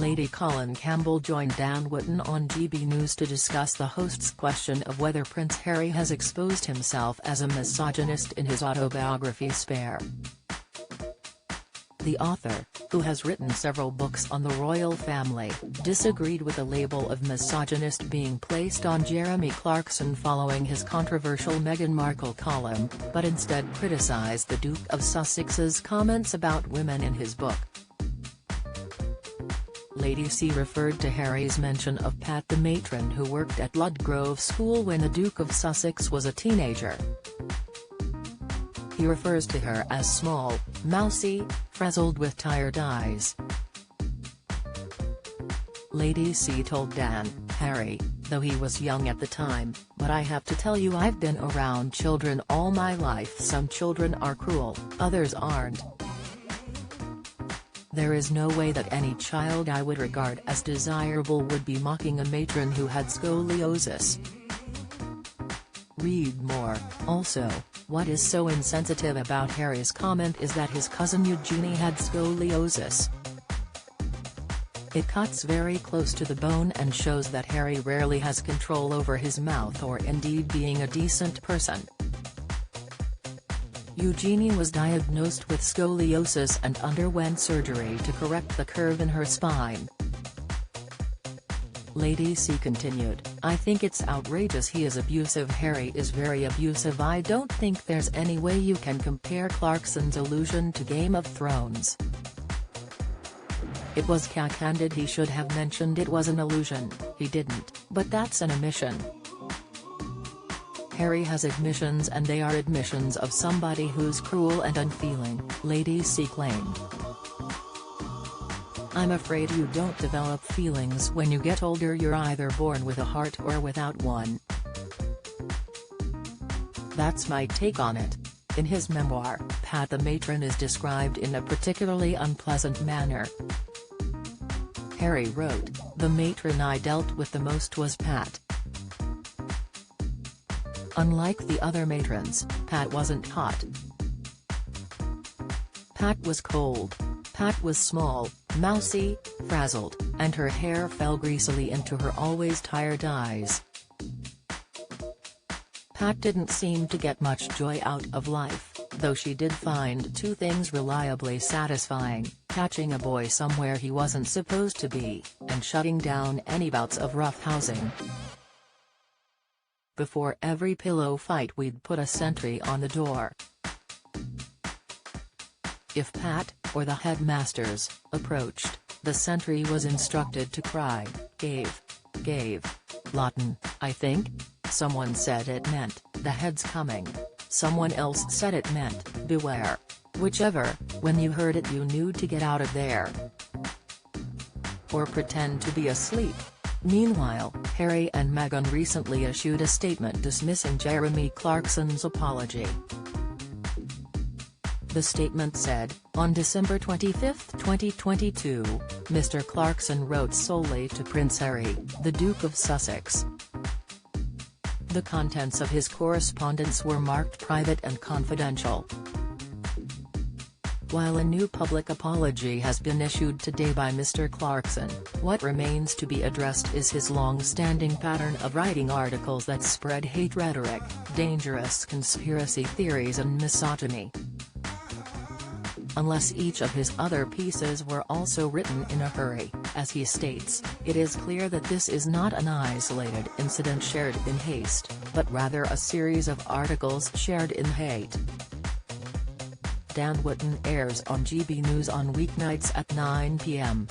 Lady Colin Campbell joined Dan Wootton on GB News to discuss the host's question of whether Prince Harry has exposed himself as a misogynist in his autobiography Spare. The author, who has written several books on the royal family, disagreed with the label of misogynist being placed on Jeremy Clarkson following his controversial Meghan Markle column, but instead criticised the Duke of Sussex's comments about women in his book. Lady C referred to Harry's mention of Pat the matron who worked at Ludgrove School when the Duke of Sussex was a teenager. He refers to her as small, mousy, frazzled with tired eyes. Lady C told Dan, "Harry, though he was young at the time, but I have to tell you I've been around children all my life. Some children are cruel, others aren't. There is no way that any child I would regard as desirable would be mocking a matron who had scoliosis." Read more. Also, what is so insensitive about Harry's comment is that his cousin Eugenie had scoliosis. It cuts very close to the bone and shows that Harry rarely has control over his mouth or indeed being a decent person. Eugenie was diagnosed with scoliosis and underwent surgery to correct the curve in her spine. Lady C continued, "I think it's outrageous he is abusive. Harry is very abusive. I don't think there's any way you can compare Clarkson's allusion to Game of Thrones. It was cack-handed. He should have mentioned it was an allusion, he didn't, but that's an admission. Harry has admissions and they are admissions of somebody who's cruel and unfeeling," Lady C claimed. "I'm afraid you don't develop feelings when you get older. You're either born with a heart or without one. That's my take on it." In his memoir, Pat the matron is described in a particularly unpleasant manner. Harry wrote, "The matron I dealt with the most was Pat. Unlike the other matrons, Pat wasn't hot. Pat was cold. Pat was small, mousy, frazzled, and her hair fell greasily into her always tired eyes. Pat didn't seem to get much joy out of life, though she did find two things reliably satisfying: catching a boy somewhere he wasn't supposed to be, and shutting down any bouts of roughhousing. Before every pillow fight we'd put a sentry on the door. If Pat, or the headmasters, approached, the sentry was instructed to cry, 'Gave. Lawton, I think?' Someone said it meant, 'The head's coming.' Someone else said it meant, 'Beware.' Whichever, when you heard it you knew to get out of there. Or pretend to be asleep." Meanwhile, Harry and Meghan recently issued a statement dismissing Jeremy Clarkson's apology. The statement said, "On December 25, 2022, Mr. Clarkson wrote solely to Prince Harry, the Duke of Sussex. The contents of his correspondence were marked private and confidential." While a new public apology has been issued today by Mr. Clarkson, what remains to be addressed is his long-standing pattern of writing articles that spread hate rhetoric, dangerous conspiracy theories and misogyny. Unless each of his other pieces were also written in a hurry, as he states, it is clear that this is not an isolated incident shared in haste, but rather a series of articles shared in hate. Dan Wootton airs on GB News on weeknights at 9 p.m.